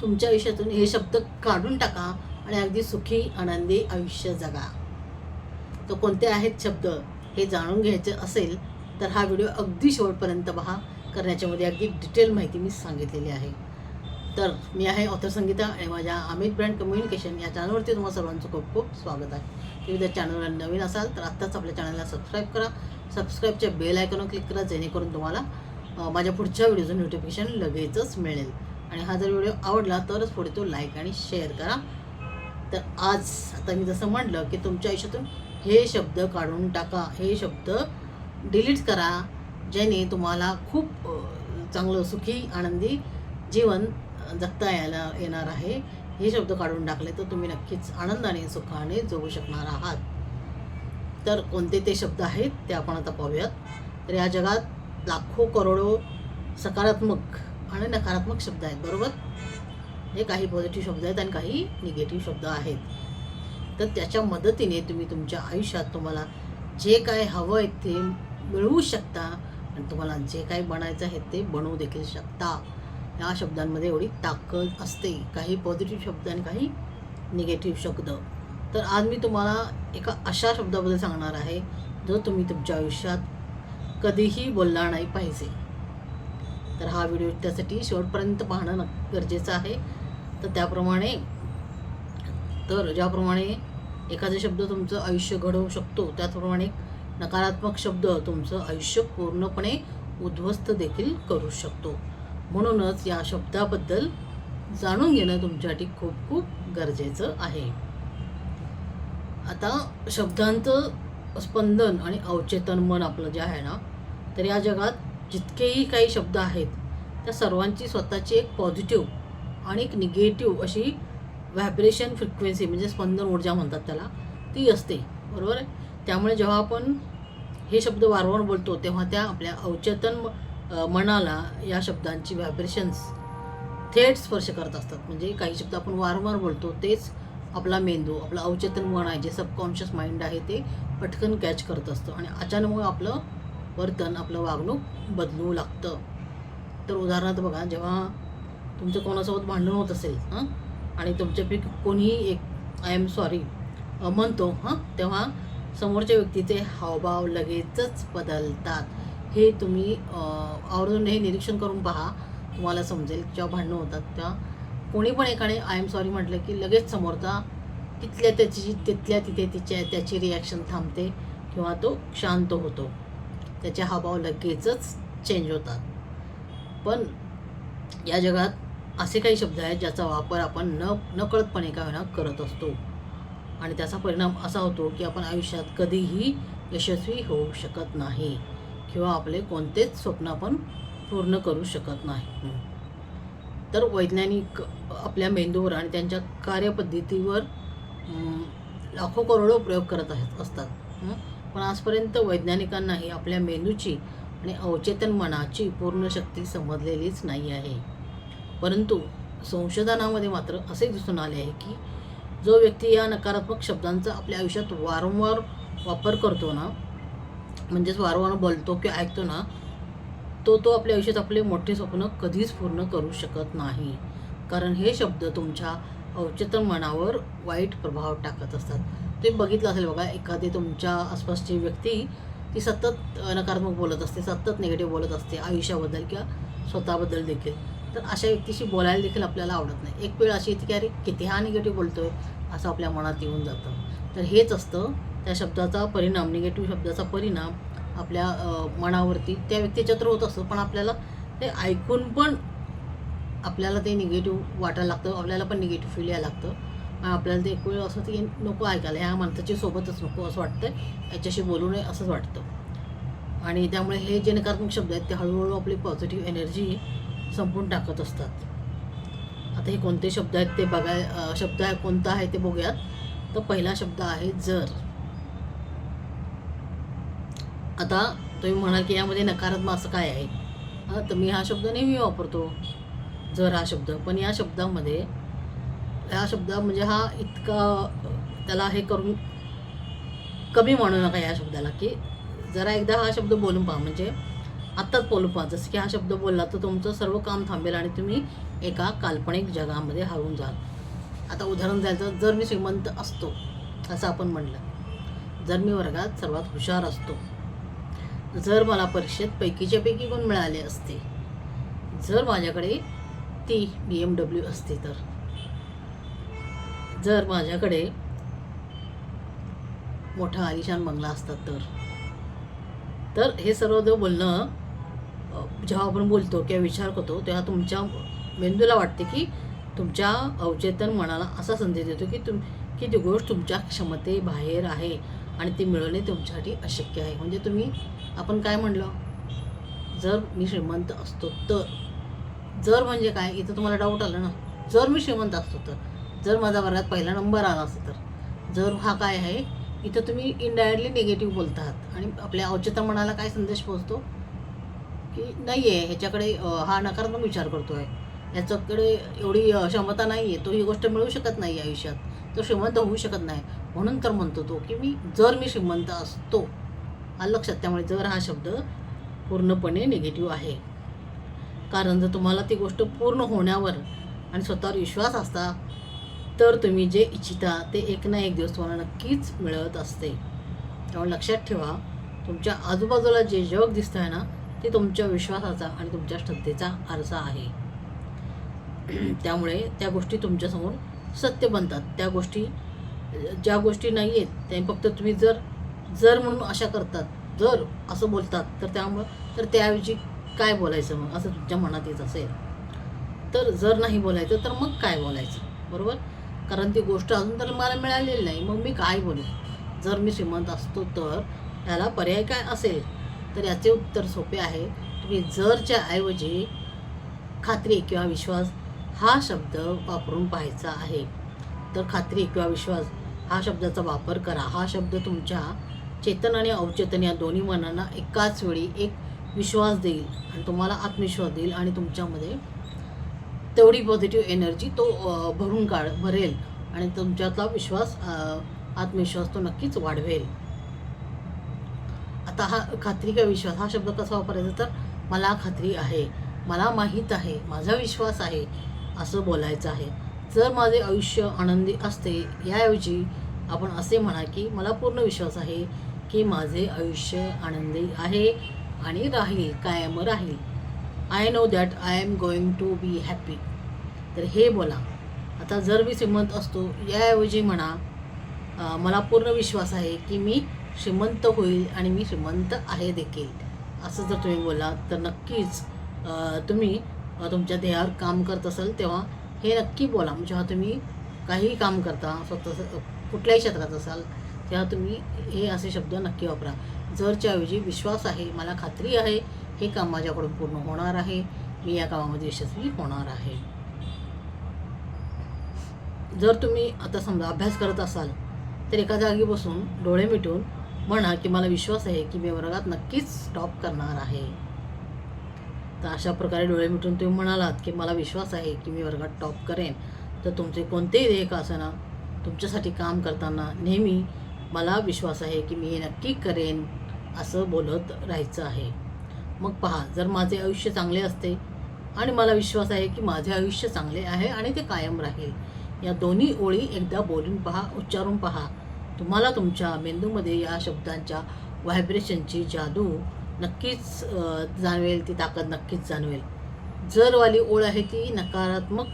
तुमच्या आयुष्यातून हे शब्द काढून टाका आणि अगदी सुखी आनंदी आयुष्य जगा. तर कोणते आहेत शब्द हे जाणून घ्यायचे असेल तर हा व्हिडिओ अगदी शेवटपर्यंत पहा. करण्याच्यामध्ये अगदी डिटेल माहिती मी सांगितलेली आहे. तर मी आहे ऑथर संगीता आणि माझ्या अमित ब्रँड कम्युनिकेशन या चॅनलवरती तुम्हा सर्वांचं खूप खूप स्वागत आहे. तुम्ही जर चॅनलवर नवीन असाल तर आत्ताच आपल्या चॅनलला सबस्क्राईब करा. सबस्क्राईबच्या बेल आयकॉनवर क्लिक करा जेणेकरून तुम्हाला माझ्या पुढच्या व्हिडिओचं नोटिफिकेशन लगेचच मिळेल. आणि हा जर व्हिडिओ आवडला तरच पुढे तो लाईक आणि शेअर करा. तर आज आता मी जसं म्हटलं की तुमच्या आयुष्यातून हे शब्द काढून टाका, हे शब्द डिलीट करा, ज्याने तुम्हाला खूप चांगलं सुखी आनंदी जीवन जगता येणार आहे. हे शब्द काढून टाकले तर तुम्ही नक्कीच आनंदाने सुखाने जगू शकणार आहात. तर कोणते ते शब्द आहेत ते आपण आता पाहूयात. तर या जगात लाखो करोडो सकारात्मक आणि नकारात्मक शब्द आहेत, बरोबर. हे काही पॉझिटिव्ह शब्द आहेत आणि काही निगेटिव्ह शब्द आहेत. तर त्याच्या मदतीने तुम्ही तुमच्या आयुष्यात तुम्हाला जे काय हवं आहे ते मिळवू शकता आणि तुम्हाला जे काही बनायचं आहे ते बनवू देखील शकता. या शब्दांमध्ये एवढी ताकद असते, काही पॉझिटिव्ह शब्द आणि काही निगेटिव्ह शब्द. तर आज मी तुम्हाला एका अशा शब्दाबद्दल सांगणार आहे जो तुम्ही तुमच्या आयुष्यात कधीही बोलला नाही पाहिजे. तर हा व्हिडिओ त्यासाठी शेवटपर्यंत पाहणं गरजेचं आहे. तर ज्याप्रमाणे एखादा शब्द तुमचं आयुष्य घडवू शकतो त्याचप्रमाणे नकारात्मक शब्द तुमचं आयुष्य पूर्णपणे उद्ध्वस्त देखील करू शकतो. म्हणूनच या शब्दाबद्दल जाणून घेणं तुमच्यासाठी खूप खूप गरजेचं आहे. आता शब्दांचं स्पंदन आणि अवचेतन मन आपलं जे आहे ना, तर या जगात जितकेही काही शब्द आहेत त्या सर्वांची स्वतःची एक पॉझिटिव्ह आणि एक निगेटिव्ह अशी व्हायब्रेशन फ्रिक्वेन्सी म्हणजे स्पंदन ऊर्जा म्हणतात त्याला, ती असते, बरोबर आहे. त्यामुळे जेव्हा आपण हे शब्द वारंवार बोलतो तेव्हा त्या आपल्या अवचेतन मनाला या शब्दांची व्हायब्रेशन्स थेट स्पर्श करत असतात. म्हणजे काही शब्द आपण वारंवार बोलतो तेच आपला मेंदू, आपलं अवचेतन मन आहे, जे सबकॉन्शियस माइंड आहे, ते पटकन कॅच करत असतं आणि अचानक आपलं वर्तन, आपलं वागणूक बदलू लागतं. तर उदाहरणार्थ बघा, जेव्हा तुमचं कोणासोबत भांडण होत असेल आणि तुमच्यापैकी कोणीही एक आय एम सॉरी म्हणतो तेव्हा समोरच्या व्यक्तीचे हावभाव लगेचच बदलतात. हे तुम्ही आवर्जून हे निरीक्षण करून पहा, तुम्हाला समजेल. जेव्हा भांडणं होतात तेव्हा कोणी पण एकाने आय एम सॉरी म्हटलं की लगेच समोरचा तिथल्या तिथे त्याची रिॲक्शन थांबते किंवा तो शांत होतो, त्याचे हावभाव लगेचच चेंज होतात. पण या जगात असे काही शब्द आहेत ज्याचा वापर आपण नकळतपणे का होईना करत असतो आणि त्याचा परिणाम असा होतो की आपण आयुष्यात कधीही यशस्वी होऊ शकत नाही किंवा आपले कोणतेच स्वप्न आपण पूर्ण करू शकत नाही. तर वैज्ञानिक आपल्या मेंदूवर आणि त्यांच्या कार्यपद्धतीवर लाखो करोडो प्रयोग करत असतात. पण आजपर्यंत वैज्ञानिकांनाही आपल्या मेंदूची आणि अवचेतन मनाची पूर्ण शक्ती समजलेलीच नाही आहे. परंतु संशोधनामध्ये मात्र असे दिसून आले आहे की जो व्यक्ती या नकारात्मक शब्दांचा आपल्या आयुष्यात वारंवार वापर करतो ना, म्हणजेच वारंवार बोलतो किंवा ऐकतो ना, तो आपल्या आयुष्यात आपले मोठे स्वप्न कधीच पूर्ण करू शकत नाही. कारण हे शब्द तुमच्या अवचेतन मनावर वाईट प्रभाव टाकत असतात. तुम्ही बघितलं असेल बघा, एखादी तुमच्या आसपासची व्यक्ती ती सतत नकारात्मक बोलत असते, सतत निगेटिव्ह बोलत असते आयुष्याबद्दल किंवा स्वतःबद्दल देखील. तर अशा व्यक्तीशी बोलायला देखील आपल्याला आवडत नाही. एक वेळ अशी येते की अरे किती हा निगेटिव्ह बोलतोय असं आपल्या मनात येऊन जातं. तर हेच असतं त्या शब्दाचा परिणाम, निगेटिव्ह शब्दाचा परिणाम आपल्या मनावरती त्या व्यक्तीच्या तर होत असतो, पण आपल्याला ते ऐकून पण आपल्याला ते निगेटिव्ह वाटायला लागतं, आपल्याला पण निगेटिव्ह फील यायला लागतं आणि आपल्याला ते एक वेळ असं की नको ऐकायला, ह्या माणसाची सोबतच नको असं वाटतं, याच्याशी बोलू नये असंच वाटतं. आणि त्यामुळे हे जे नकारात्मक शब्द आहेत ते हळूहळू आपली पॉझिटिव्ह एनर्जी संपून टाकत असतात. आता हे कोणते शब्द आहेत ते शब्द आहे कोणता आहे ते बघूयात. तर पहिला शब्द आहे जर. आता तुम्ही म्हणाल की यामध्ये नकारात्मक असं काय आहे, तर मी हा शब्द नेहमी वापरतो, जर हा शब्द. पण या शब्दामध्ये म्हणजे हा इतका त्याला हे करून कमी म्हणू नका या शब्दाला, की जरा एकदा हा शब्द बोलून पहा, म्हणजे आत्ताच बोलून पहा. जसं की हा शब्द बोलला तर तुमचं सर्व काम थांबेल आणि तुम्ही एका काल्पनिक जगामध्ये हरवून जाल. आता उदाहरण द्यायचं, जर मी श्रीमंत असतो असं आपण म्हणलं, जर मी वर्गात सर्वात हुशार असतो, जर मला परीक्षेत पैकीच्या पैकी गुण मिळाले असते, जर माझ्याकडे ती BMW असती, तर जर माझ्याकडे मोठा आलिशान बंगला असता, तर हे सर्व जो बोलणं जेव्हा आपण बोलतो किंवा विचार करतो तेव्हा तुमच्या मेंदूला वाटते की तुमच्या अवचेतन मनाला असा संदेश देतो की ती गोष्ट तुमच्या क्षमतेबाहेर आहे आणि ती मिळवणे तुमच्यासाठी अशक्य आहे. म्हणजे तुम्ही आपण काय म्हणलं, जर मी श्रीमंत असतो तर, जर म्हणजे काय, इथं तुम्हाला डाऊट आला ना. जर मी श्रीमंत असतो तर, जर माझा वर्गात पहिला नंबर आला असता तर, जर हा काय आहे, इथं तुम्ही इनडायरेक्टली निगेटिव्ह बोलत आहात आणि आपल्या अवचेतन मनाला काय संदेश पोहोचतो की नाही आहे ह्याच्याकडे, हा नकारात्मक विचार करतो आहे, ह्याच्याकडे एवढी क्षमता नाही आहे, तो ही गोष्ट मिळू शकत नाही आयुष्यात, तो श्रीमंत होऊ शकत नाही. म्हणून तर म्हणतो तो की जर मी श्रीमंत असतो. आलं लक्षात. त्यामुळे जर हा शब्द पूर्णपणे निगेटिव्ह आहे. कारण जर तुम्हाला ती गोष्ट पूर्ण होण्यावर आणि स्वतःवर विश्वास असता तर तुम्ही जे इच्छिता ते एक ना एक दिवस तुम्हाला नक्कीच मिळत असते. त्यामुळे लक्षात ठेवा, तुमच्या आजूबाजूला जे जग दिसतं आहे ना, ते तुमच्या विश्वासाचा आणि तुमच्या श्रद्धेचा आरसा आहे. त्यामुळे त्या गोष्टी तुमच्यासमोर सत्य बनतात. त्या गोष्टी ज्या गोष्टी नाही आहेत त्या फक्त तुम्ही जर म्हणून अशा करतात, जर असं बोलतात, तर तर त्याऐवजी काय बोलायचं मग असं तुमच्या मनात येत असेल तर, जर नाही बोलायचं तर मग काय बोलायचं, बरोबर? कारण ती गोष्ट अजून तर मला मिळालेली नाही, मग मी काय बोलू. जर मी श्रीमंत असतो तर याला पर्याय काय असेल, तर याचे उत्तर सोपे आहे. तुम्ही जरच्या ऐवजी खात्री किंवा विश्वास हा शब्द वापरून पाहायचा आहे. तर खात्री किंवा विश्वास हा शब्दाचा वापर करा. हा शब्द तुमच्या चेतन आणि अवचेतन या दोन्ही मनांना एकाच वेळी एक विश्वास देईल आणि तुम्हाला आत्मविश्वास देईल आणि तुमच्यामध्ये तेवढी पॉझिटिव्ह एनर्जी तो भरेल आणि तुमच्यातला विश्वास, आत्मविश्वास तो नक्कीच वाढवेल. आता हा खात्री किंवा विश्वास हा शब्द कसा वापरायचा, तर मला खात्री आहे, मला माहीत आहे, माझा विश्वास आहे असं बोलायचं आहे. जर माझे आयुष्य आनंदी असते, याऐवजी आपण असे म्हणा की मला पूर्ण विश्वास आहे की माझे आयुष्य आनंदी आहे आणि राहील, कायम राहील. I know that I am going to be happy. तर हे बोला. आता जर मी श्रीमंत असतो, याऐवजी म्हणा मला पूर्ण विश्वास आहे की मी श्रीमंत होईल आणि मी श्रीमंत आहे देखील. असं जर तुम्ही बोलात तर नक्कीच तुम्ही तुमच्या ध्येयावर काम करत असाल तेव्हा हे नक्की बोला. जेव्हा तुम्ही काहीही काम करता, स्वतः कुठल्याही क्षेत्रात असाल, तेव्हा तुम्ही हे असे शब्द नक्की वापरा. जरच्या ऐवजी विश्वास आहे, मला खात्री आहे, हे काम माझ्याकडून पूर्ण होणार आहे, मी या कामामध्ये यशस्वी होणार आहे. जर तुम्ही आता समजा अभ्यास करत असाल तर एका जागी बसून डोळे मिटून म्हणा की मला विश्वास आहे की मी वर्गात नक्कीच टॉप करणार आहे. तर अशा प्रकारे डोळे मिटून तुम्ही म्हणालात की मला विश्वास आहे की मी वर्गात टॉप करेन, तर तुमचे कोणतेही ध्येय का असेना, तुमच्यासाठी काम करताना नेहमी मला विश्वास आहे की मी हे नक्की करेन असं बोलत राहायचं आहे. मग पहा, जर माझे आयुष्य चांगले असते आणि मला विश्वास आहे की माझे आयुष्य चांगले आहे आणि ते कायम राहील, या दोन्ही ओळी एकदा बोलून पहा, उच्चारून पहा. तुम्हाला तुमच्या मेंदूमध्ये या शब्दांच्या व्हायब्रेशनची जादू नक्कीच जाणवेल, ती ताकद नक्कीच जाणवेल. जरवाली ओळ आहे ती नकारात्मक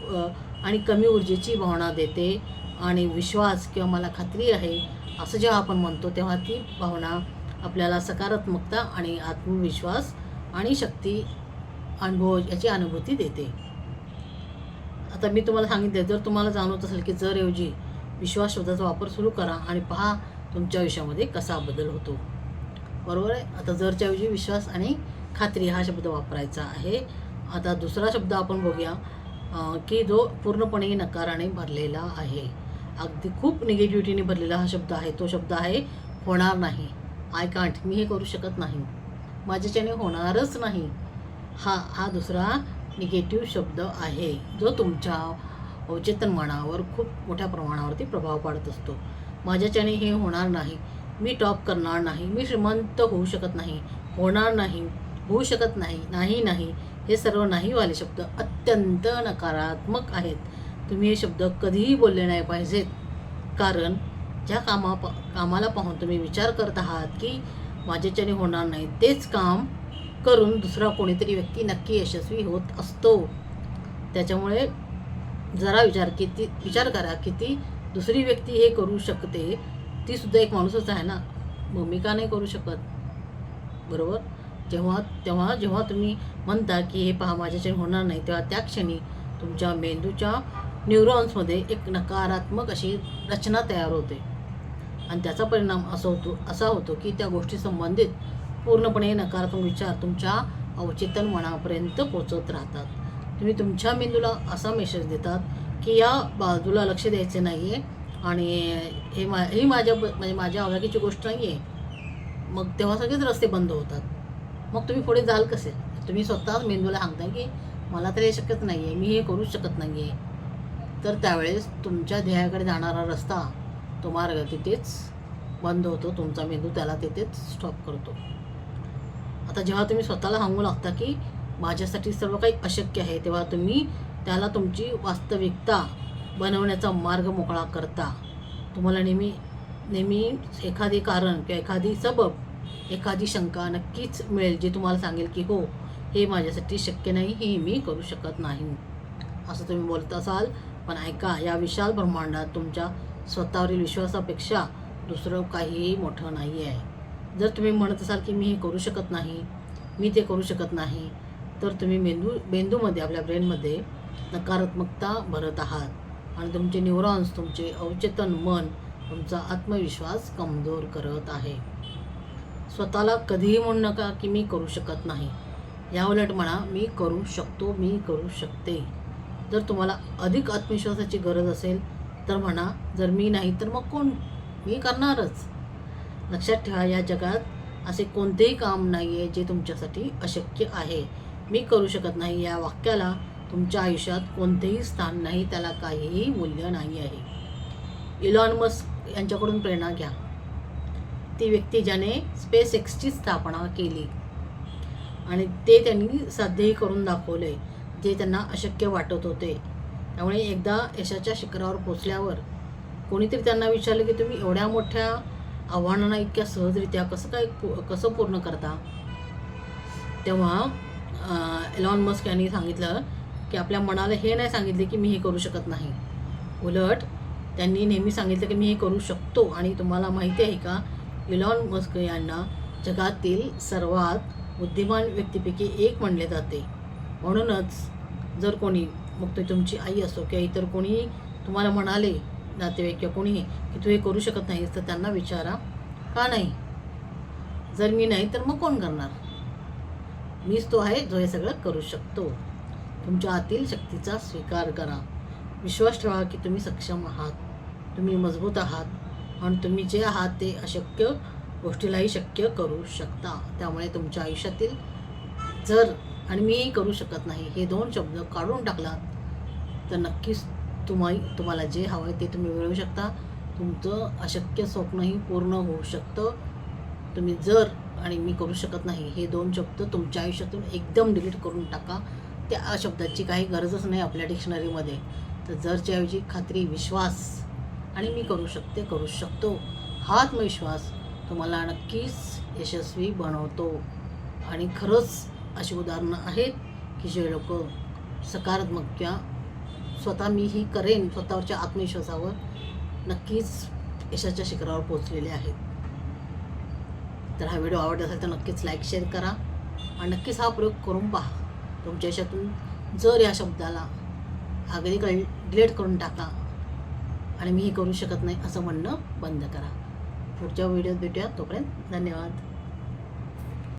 आणि कमी ऊर्जेची भावना देते आणि विश्वास किंवा मला खात्री आहे असं जेव्हा आपण म्हणतो तेव्हा ती भावना आपल्याला सकारात्मकता आणि आत्मविश्वास आणि शक्ती अनुभव याची अनुभूती देते. आता मी तुम्हाला सांगितले, जर तुम्हाला जाणवत असेल की जर ऐवजी विश्वास शब्दाचा वापर सुरू करा आणि पहा तुमच्या आयुष्यामध्ये कसा बदल होतो, बरोबर आहे. आता जरच्या ऐवजी विश्वास आणि खात्री हा शब्द वापरायचा आहे. आता दुसरा शब्द आपण बघूया की जो पूर्णपणे नकाराने भरलेला आहे, अगदी खूप निगेटिव्हिटीने भरलेला हा शब्द आहे. तो शब्द आहे होणार नाही. आय कांट, मी हे करू शकत नाही, माझ्याच्याने होणारच नाही. हा दुसरा निगेटिव्ह शब्द आहे जो तुमच्या अवचेतन मनावर खूप मोठ्या प्रमाणावरती प्रभाव पाडत असतो. माझ्याच्याने हे होणार नाही, मी टॉप करणार नाही, मी श्रीमंत होऊ शकत नाही, होणार नाही, होऊ शकत नाही, नाही नाही, हे सर्व नाहीवाले शब्द अत्यंत नकारात्मक आहेत. तुम्ही हे शब्द कधीही बोलले नाही पाहिजेत. कारण ज्या कामाला पाहून तुम्ही विचार करत आहात की माझ्याच्याने होणार नाही, तेच काम करून दुसरा कोणीतरी व्यक्ती नक्की यशस्वी होत असतो. त्याच्यामुळे जरा विचार करा की ती दुसरी व्यक्ती हे करू शकते, ती सुद्धा एक माणूसच आहे ना, मग मी का नाही करू शकत? बरोबर. जेव्हा तुम्ही म्हणता की हे पहा माझ्याच्याने होणार नाही, तेव्हा त्या क्षणी तुमच्या मेंदूच्या न्यूरॉन्समध्ये एक नकारात्मक अशी रचना तयार होते आणि त्याचा परिणाम असा होतो की त्या गोष्टी संबंधित पूर्णपणे नकारात्मक विचार तुमच्या अवचेतन मनापर्यंत पोचत राहतात. तुम्ही तुमच्या मेंदूला असा मेसेज देतात की या बाजूला लक्ष द्यायचे नाही आहे आणि ही माझ्या आवडीची गोष्ट नाही आहे. मग तेव्हा सगळेच रस्ते बंद होतात. मग तुम्ही पुढे जाल कसे? तुम्ही स्वतःच मेंदूला सांगताय की मला तर हे शक्यच नाही आहे, मी हे करूच शकत नाही आहे. तर त्यावेळेस तुमच्या ध्येयाकडे जाणारा रस्ता, तो मार्ग तिथेच बंद होतो. तुमचा मेंदू त्याला तिथेच स्टॉप करतो. आता जेव्हा तुम्ही स्वतःला सांगू लागता की माझ्यासाठी सर्व काही अशक्य आहे, तेव्हा तुम्ही त्याला तुमची वास्तविकता बनवण्याचा मार्ग मोकळा करता. तुम्हाला नेहमी एखादे कारण किंवा एखादी सबब, एखादी शंका नक्कीच मिळेल जी तुम्हाला सांगेल की हो, हे माझ्यासाठी शक्य नाही, हे मी करू शकत नाही, असं तुम्ही बोलत असाल. पण ऐका, या विशाल ब्रह्मांडात तुमच्या स्वतःवरील विश्वासापेक्षा दुसरं काहीही मोठं नाही आहे. जर तुम्ही म्हणत असाल की मी हे करू शकत नाही, मी ते करू शकत नाही, तर तुम्ही मेंदूमध्ये, आपल्या ब्रेनमध्ये नकारात्मकता भरत आहात आणि तुमचे न्यूरॉन्स, तुमचे अवचेतन मन तुमचा आत्मविश्वास कमजोर करत आहे. स्वतःला कधीही म्हणू नका की मी करू शकत नाही. याउलट म्हणा मी करू शकतो, मी करू शकते. जर तुम्हाला अधिक आत्मविश्वासाची गरज असेल तर म्हणा, जर मी नाही तर मग कोण? मी करणारच. लक्षात ठेवा, या जगात असे कोणतेही काम नाही आहे जे तुमच्यासाठी अशक्य आहे. मी करू शकत नाही या वाक्याला तुमच्या आयुष्यात कोणतेही स्थान नाही, त्याला काहीही मूल्य नाही आहे. इलॉन मस्क यांच्याकडून प्रेरणा घ्या. ती व्यक्ती ज्याने SpaceXची स्थापना केली आणि ते त्यांनी साध्यही करून दाखवले जे त्यांना अशक्य वाटत होते. त्यामुळे एकदा यशाच्या शिखरावर पोचल्यावर कोणीतरी त्यांना विचारलं की तुम्ही एवढ्या मोठ्या आव्हानांना इतक्या सहजरित्या कसं पूर्ण करता? तेव्हा इलॉन मस्क यांनी सांगितलं की आपल्या मनाला हे नाही सांगितले की मी हे करू शकत नाही, उलट त्यांनी नेहमी सांगितलं की मी हे करू शकतो. आणि तुम्हाला माहिती आहे का, इलॉन मस्क यांना जगातील सर्वात बुद्धिमान व्यक्तीपैकी एक म्हणले जाते. म्हणूनच जर कोणी, मग ते तुमची आई असो किंवा इतर कोणी तुम्हाला म्हणाले, नातेवाईक किंवा कोणीही, की तू हे करू शकत नाहीस, तर त्यांना विचारा का नाही? जर मी नाही तर मग कोण करणार? मीच तो आहे जो हे सगळं करू शकतो. तुमच्या आतील शक्तीचा स्वीकार करा. विश्वास ठेवा की तुम्ही सक्षम आहात, तुम्ही मजबूत आहात आणि तुम्ही जे आहात ते अशक्य गोष्टीलाही शक्य करू शकता. त्यामुळे तुमच्या आयुष्यातील जर आणि मी करू शकत नाही हे 2 शब्द काढून टाकलात तर नक्कीच तुम्हाला जे हवं आहे ते तुम्ही मिळवू शकता. तुमचं अशक्य स्वप्नही पूर्ण होऊ शकतं. तुम्ही जर आणि मी करू शकत नाही हे 2 शब्द तुमच्या आयुष्यातून एकदम डिलीट करून टाका. त्या शब्दाची काही गरजच नाही आपल्या डिक्शनरीमध्ये. तर जरच्या ऐवजी खात्री, विश्वास आणि मी करू शकते, करू शकतो हा आत्मविश्वास तुम्हाला नक्कीच यशस्वी बनवतो. आणि खरंच अशी उदाहरणं आहेत की जे लोक सकारात्मक किंवा स्वतः मी ही करेन स्वतःवरच्या आत्मविश्वासावर नक्कीच यशाच्या शिखरावर पोहोचलेले आहेत. तर हा व्हिडिओ आवडला असेल तर नक्कीच लाईक, शेअर करा आणि नक्कीच हा प्रयोग करून पहा. तुमच्या यशातून जर या शब्दाला अगदी डिलीट करून टाका आणि मी हे करू शकत नाही असं म्हणणं बंद करा. पुढच्या व्हिडिओत भेटूया. तोपर्यंत धन्यवाद.